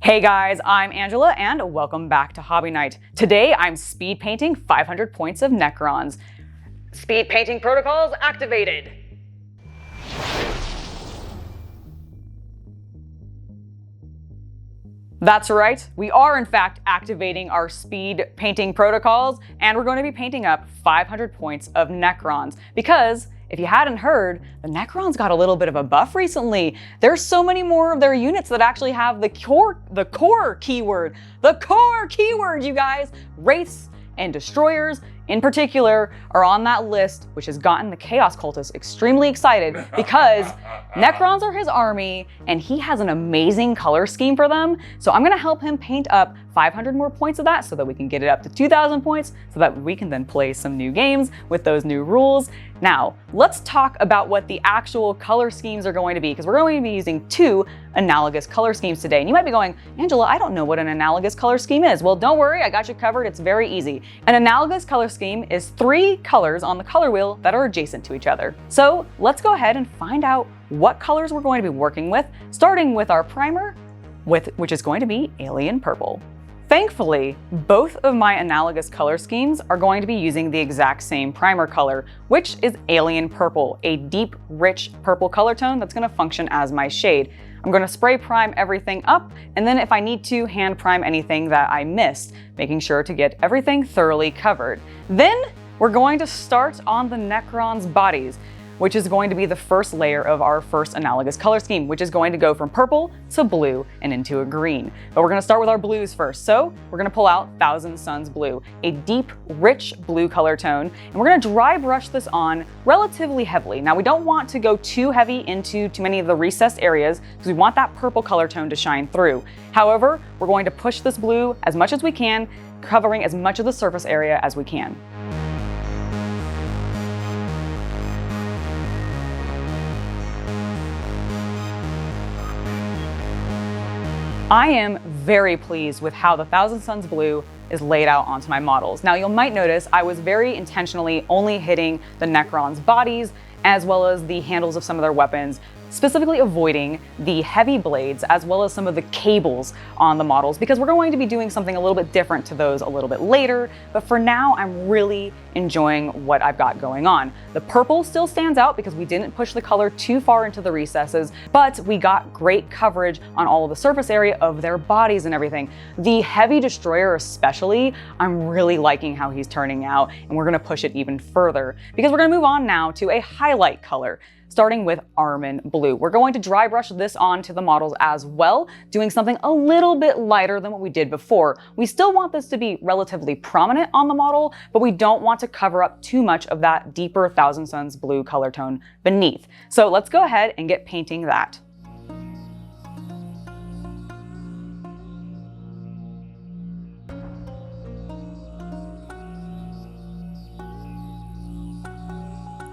Hey guys, I'm Angela and welcome back to Hobby Night. Today I'm speed painting 500 points of Necrons. Speed painting protocols activated. That's right, we are in fact activating our speed painting protocols and we're going to be painting up 500 points of Necrons because if you hadn't heard, the Necrons got a little bit of a buff recently. There's so many more of their units that actually have the core keyword, you guys. Wraiths and Destroyers in particular are on that list, which has gotten the Chaos Cultist extremely excited because Necrons are his army and he has an amazing color scheme for them. So I'm gonna help him paint up 500 more points of that so that we can get it up to 2,000 points so that we can then play some new games with those new rules. Now, let's talk about what the actual color schemes are going to be because we're going to be using two analogous color schemes today. And you might be going, Angela, I don't know what an analogous color scheme is. Well, don't worry, I got you covered. It's very easy. An analogous color scheme is three colors on the color wheel that are adjacent to each other. So let's go ahead and find out what colors we're going to be working with, starting with our primer, which is going to be Alien Purple. Thankfully, both of my analogous color schemes are going to be using the exact same primer color, which is Alien Purple, a deep, rich purple color tone that's going to function as my shade. I'm going to spray prime everything up, and then if I need to, hand prime anything that I missed, making sure to get everything thoroughly covered. Then we're going to start on the Necrons' bodies, which is going to be the first layer of our first analogous color scheme, which is going to go from purple to blue and into a green. But we're gonna start with our blues first. So we're gonna pull out Thousand Suns Blue, a deep, rich blue color tone, and we're gonna dry brush this on relatively heavily. Now we don't want to go too heavy into too many of the recessed areas because we want that purple color tone to shine through. However, we're going to push this blue as much as we can, covering as much of the surface area as we can. I am very pleased with how the Thousand Suns Blue is laid out onto my models. Now you might notice I was very intentionally only hitting the Necrons' bodies as well as the handles of some of their weapons, specifically avoiding the heavy blades as well as some of the cables on the models because we're going to be doing something a little bit different to those a little bit later. But for now, I'm really enjoying what I've got going on. The purple still stands out because we didn't push the color too far into the recesses, but we got great coverage on all of the surface area of their bodies and everything. The Heavy Destroyer especially, I'm really liking how he's turning out, and we're gonna push it even further because we're gonna move on now to a highlight color, starting with Armin Blue. We're going to dry brush this onto the models as well, doing something a little bit lighter than what we did before. We still want this to be relatively prominent on the model, but we don't want to cover up too much of that deeper Thousand Suns Blue color tone beneath. So let's go ahead and get painting that.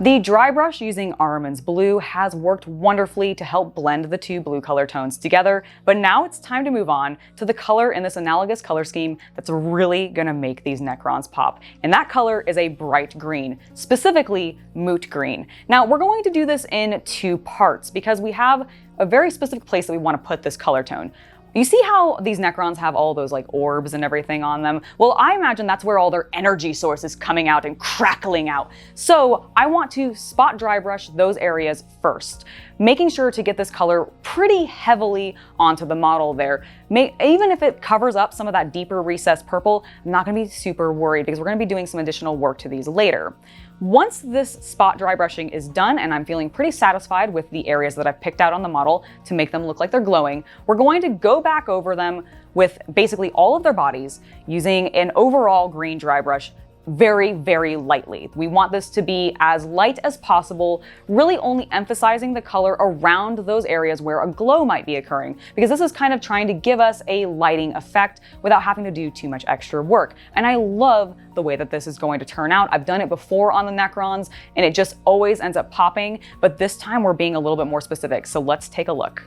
The dry brush using Armin's Blue has worked wonderfully to help blend the two blue color tones together, but now it's time to move on to the color in this analogous color scheme that's really gonna make these Necrons pop. And that color is a bright green, specifically moot green. Now we're going to do this in two parts because we have a very specific place that we want to put this color tone. You see how these Necrons have all those like orbs and everything on them? Well, I imagine that's where all their energy source is coming out and crackling out. So I want to spot dry brush those areas first, making sure to get this color pretty heavily onto the model there. Even if it covers up some of that deeper recessed purple, I'm not gonna be super worried because we're gonna be doing some additional work to these later. Once this spot dry brushing is done and I'm feeling pretty satisfied with the areas that I've picked out on the model to make them look like they're glowing, we're going to go back over them with basically all of their bodies using an overall green dry brush very, very lightly. We want this to be as light as possible, really only emphasizing the color around those areas where a glow might be occurring, because this is kind of trying to give us a lighting effect without having to do too much extra work. And I love the way that this is going to turn out. I've done it before on the Necrons, and it just always ends up popping, but this time we're being a little bit more specific. So let's take a look.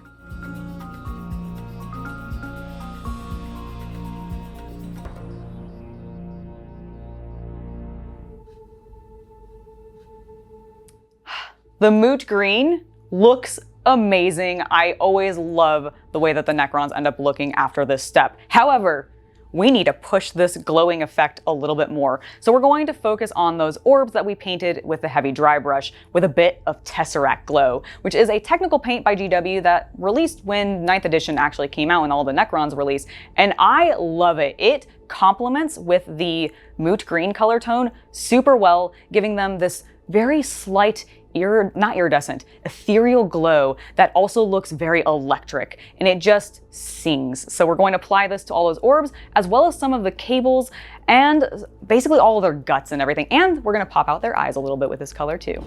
The moot green looks amazing. I always love the way that the Necrons end up looking after this step. However, we need to push this glowing effect a little bit more. So we're going to focus on those orbs that we painted with the heavy dry brush with a bit of Tesseract Glow, which is a technical paint by GW that released when 9th edition actually came out, when all the Necrons released. And I love it. It complements with the moot green color tone super well, giving them this very slight not iridescent, ethereal glow that also looks very electric, and it just sings. So we're going to apply this to all those orbs, as well as some of the cables, and basically all of their guts and everything. And we're gonna pop out their eyes a little bit with this color too.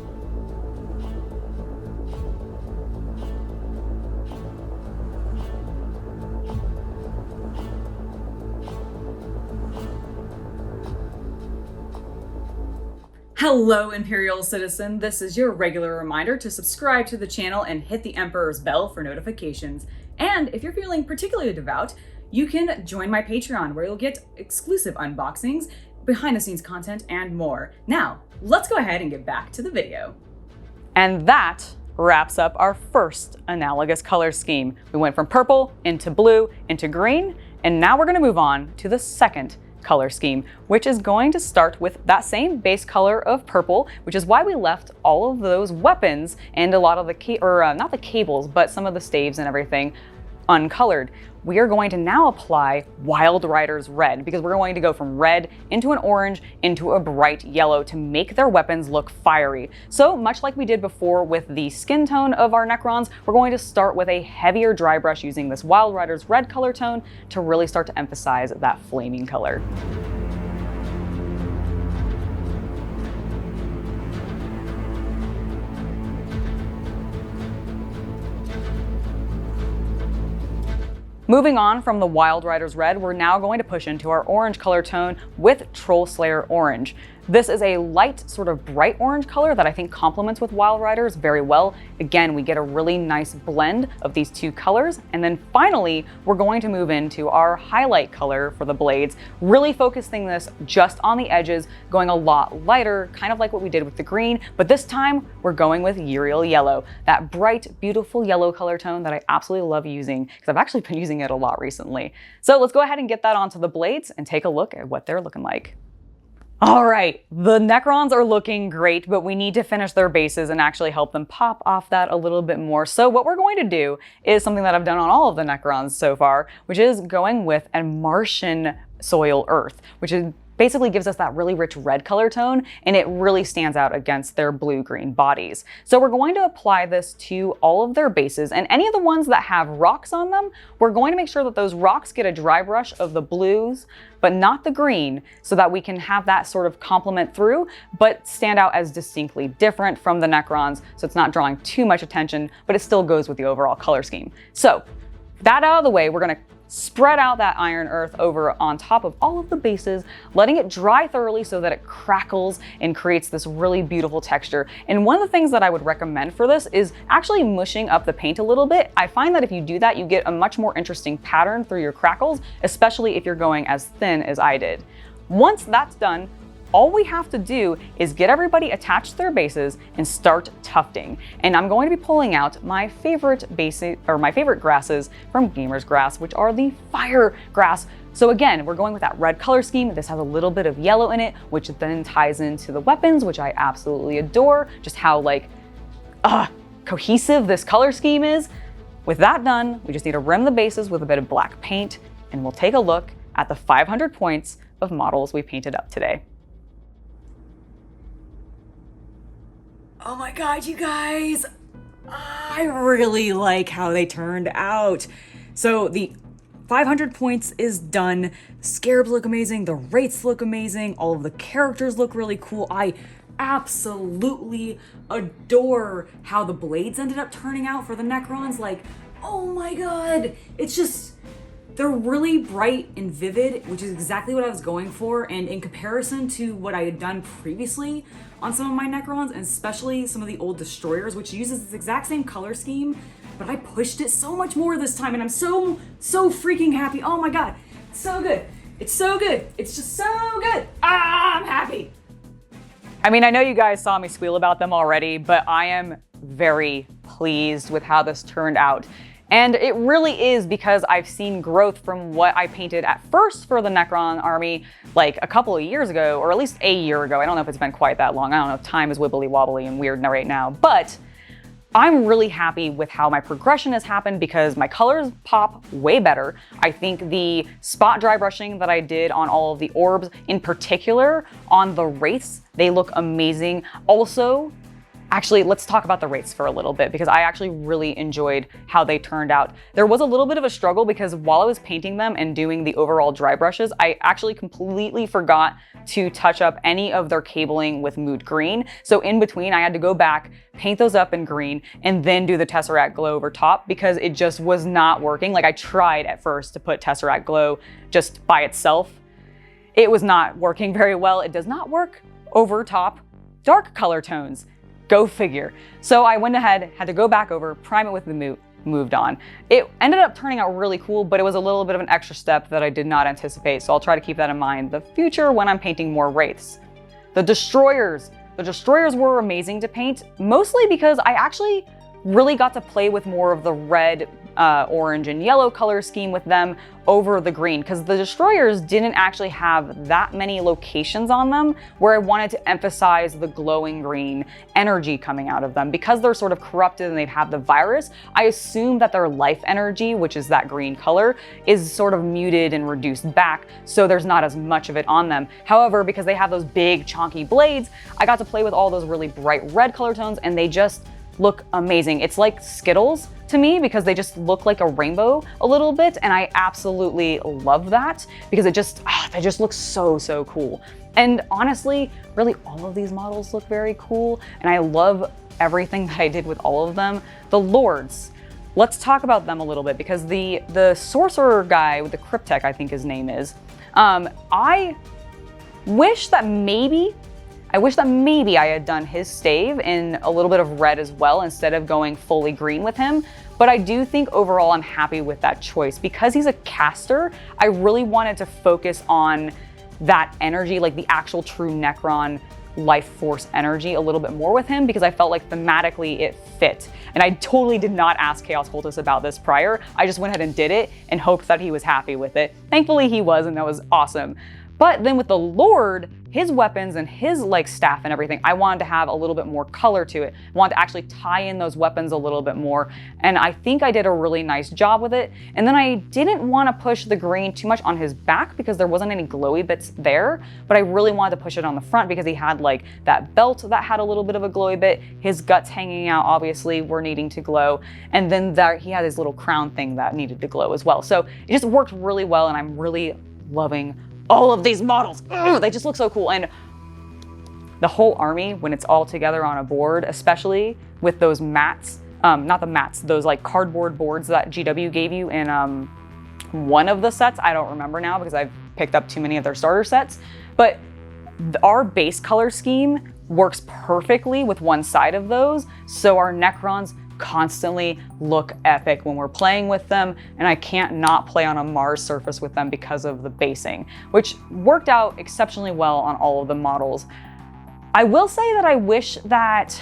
Hello, Imperial Citizen. This is your regular reminder to subscribe to the channel and hit the Emperor's bell for notifications. And if you're feeling particularly devout, you can join my Patreon, where you'll get exclusive unboxings, behind the scenes content, and more. Now, let's go ahead and get back to the video. And that wraps up our first analogous color scheme. We went from purple into blue into green, and now we're gonna move on to the second color scheme, which is going to start with that same base color of purple, which is why we left all of those weapons and a lot of the not the cables, but some of the staves and everything uncolored. We are going to now apply Wild Rider's Red, because we're going to go from red into an orange into a bright yellow to make their weapons look fiery. So much like we did before with the skin tone of our Necrons, we're going to start with a heavier dry brush using this Wild Rider's Red color tone to really start to emphasize that flaming color. Moving on from the Wild Rider's Red, we're now going to push into our orange color tone with Troll Slayer Orange. This is a light, sort of bright orange color that I think complements with Wild Riders very well. Again, we get a really nice blend of these two colors. And then finally, we're going to move into our highlight color for the blades, really focusing this just on the edges, going a lot lighter, kind of like what we did with the green, but this time we're going with Uriel Yellow, that bright, beautiful yellow color tone that I absolutely love using, because I've actually been using it a lot recently. So let's go ahead and get that onto the blades and take a look at what they're looking like. All right, the Necrons are looking great, but we need to finish their bases and actually help them pop off that a little bit more. So what we're going to do is something that I've done on all of the Necrons so far, which is going with a Martian soil earth, which is basically gives us that really rich red color tone, and it really stands out against their blue-green bodies. So we're going to apply this to all of their bases, and any of the ones that have rocks on them, we're going to make sure that those rocks get a dry brush of the blues, but not the green, so that we can have that sort of complement through, but stand out as distinctly different from the Necrons, so it's not drawing too much attention, but it still goes with the overall color scheme. So that out of the way, we're gonna spread out that iron earth over on top of all of the bases, letting it dry thoroughly so that it crackles and creates this really beautiful texture. And one of the things that I would recommend for this is actually mushing up the paint a little bit. I find that if you do that, you get a much more interesting pattern through your crackles, especially if you're going as thin as I did. Once that's done, all we have to do is get everybody attached to their bases and start tufting. And I'm going to be pulling out my favorite grasses from Gamer's Grass, which are the fire grass. So again, we're going with that red color scheme. This has a little bit of yellow in it, which then ties into the weapons, which I absolutely adore, just how cohesive this color scheme is. With that done, we just need to rim the bases with a bit of black paint, and we'll take a look at the 500 points of models we painted up today. Oh my God, you guys, I really like how they turned out. So the 500 points is done. The scarabs look amazing. The wraiths look amazing. All of the characters look really cool. I absolutely adore how the blades ended up turning out for the Necrons. Like, oh my God, it's just, they're really bright and vivid, which is exactly what I was going for. And in comparison to what I had done previously on some of my Necrons, and especially some of the old Destroyers, which uses this exact same color scheme, but I pushed it so much more this time, and I'm so freaking happy. Oh my God, it's so good. It's so good. It's just so good. I'm happy. I mean, I know you guys saw me squeal about them already, but I am very pleased with how this turned out. And it really is because I've seen growth from what I painted at first for the Necron army like a couple of years ago, or at least a year ago. I don't know if it's been quite that long. I don't know, time is wibbly wobbly and weird right now, but I'm really happy with how my progression has happened because my colors pop way better. I think the spot dry brushing that I did on all of the orbs, in particular on the wraiths, they look amazing. Also, actually, let's talk about the wraiths for a little bit because I actually really enjoyed how they turned out. There was a little bit of a struggle because while I was painting them and doing the overall dry brushes, I actually completely forgot to touch up any of their cabling with mood green. So in between, I had to go back, paint those up in green, and then do the Tesseract Glow over top because it just was not working. Like I tried at first to put Tesseract Glow just by itself. It was not working very well. It does not work over top dark color tones. Go figure. So I went ahead, had to go back over, prime it with the moot, moved on. It ended up turning out really cool, but it was a little bit of an extra step that I did not anticipate. So I'll try to keep that in mind the future when I'm painting more wraiths. The destroyers. The destroyers were amazing to paint, mostly because I actually really got to play with more of the red, orange, and yellow color scheme with them over the green, because the destroyers didn't actually have that many locations on them where I wanted to emphasize the glowing green energy coming out of them. Because they're sort of corrupted and they have the virus, I assume that their life energy, which is that green color, is sort of muted and reduced back, so there's not as much of it on them. However, because they have those big chunky blades, I got to play with all those really bright red color tones and they just look amazing. It's like Skittles to me because they just look like a rainbow a little bit, and I absolutely love that because they just look so, so cool. And honestly, really all of these models look very cool, and I love everything that I did with all of them. The Lords, let's talk about them a little bit because the sorcerer guy with the Cryptek, I think his name is, I wish that maybe I had done his stave in a little bit of red as well instead of going fully green with him. But I do think overall I'm happy with that choice. Because he's a caster, I really wanted to focus on that energy, like the actual true Necron life force energy a little bit more with him because I felt like thematically it fit. And I totally did not ask Chaos Cultist about this prior. I just went ahead and did it and hoped that he was happy with it. Thankfully he was, and that was awesome. But then with the Lord, his weapons and his like staff and everything, I wanted to have a little bit more color to it. I wanted to actually tie in those weapons a little bit more. And I think I did a really nice job with it. And then I didn't want to push the green too much on his back because there wasn't any glowy bits there, but I really wanted to push it on the front because he had like that belt that had a little bit of a glowy bit. His guts hanging out obviously were needing to glow. And then there, he had his little crown thing that needed to glow as well. So it just worked really well, and I'm really loving all of these models. Ugh, they just look so cool. And the whole army, when it's all together on a board, especially with those mats, not the mats, those like cardboard boards that GW gave you in one of the sets. I don't remember now because I've picked up too many of their starter sets. But our base color scheme works perfectly with one side of those. So our Necrons constantly look epic when we're playing with them, and I can't not play on a Mars surface with them because of the basing, which worked out exceptionally well on all of the models. I will say that I wish that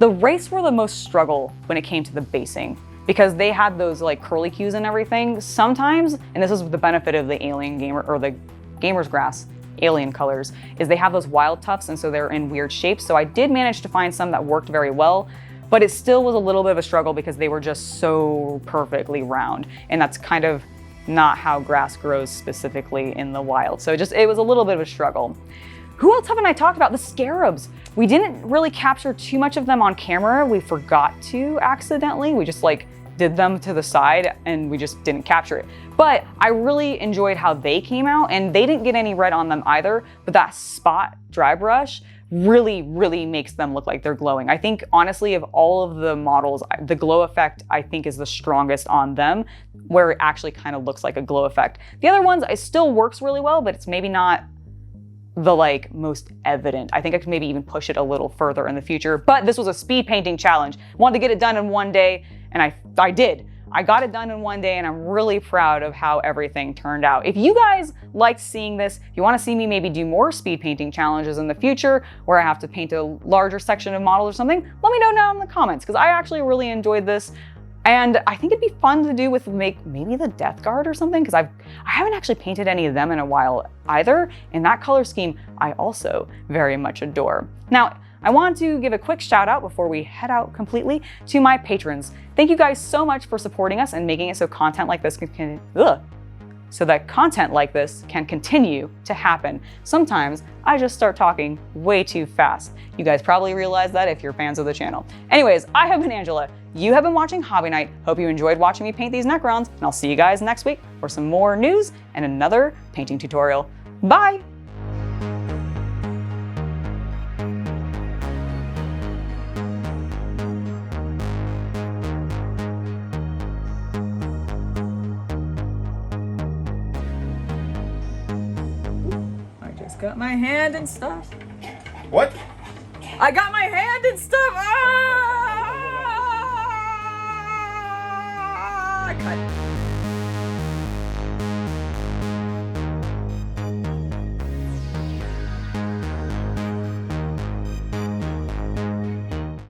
the wraiths were the most struggle when it came to the basing because they had those like curly cues and everything. Sometimes, and this is the benefit of the alien gamer or the gamer's grass alien colors, is they have those wild tufts and so they're in weird shapes. So I did manage to find some that worked very well, but it still was a little bit of a struggle because they were just so perfectly round. And that's kind of not how grass grows specifically in the wild. So it was a little bit of a struggle. Who else haven't I talked about? The scarabs. We didn't really capture too much of them on camera. We forgot to accidentally. We just like did them to the side and we just didn't capture it. But I really enjoyed how they came out, and they didn't get any red on them either, but that spot dry brush really, really makes them look like they're glowing. I think honestly of all of the models, the glow effect I think is the strongest on them, where it actually kind of looks like a glow effect. The other ones, it still works really well, but it's maybe not the like most evident. I think I could maybe even push it a little further in the future, but this was a speed painting challenge. Wanted to get it done in one day, and I did. I got it done in one day and I'm really proud of how everything turned out. If you guys liked seeing this, if you want to see me maybe do more speed painting challenges in the future where I have to paint a larger section of models or something, let me know down in the comments because I actually really enjoyed this. And I think it'd be fun to do with maybe the Death Guard or something, because I haven't actually painted any of them in a while either, and that color scheme I also very much adore. Now, I want to give a quick shout out before we head out completely to my patrons. Thank you guys so much for supporting us and making it so content like this can continue to happen. Sometimes I just start talking way too fast. You guys probably realize that if you're fans of the channel. Anyways, I have been Angela. You have been watching Hobby Night. Hope you enjoyed watching me paint these Necrons, and I'll see you guys next week for some more news and another painting tutorial. Bye! Got my hand and stuff. What? I got my hand and stuff. Ah! Cut.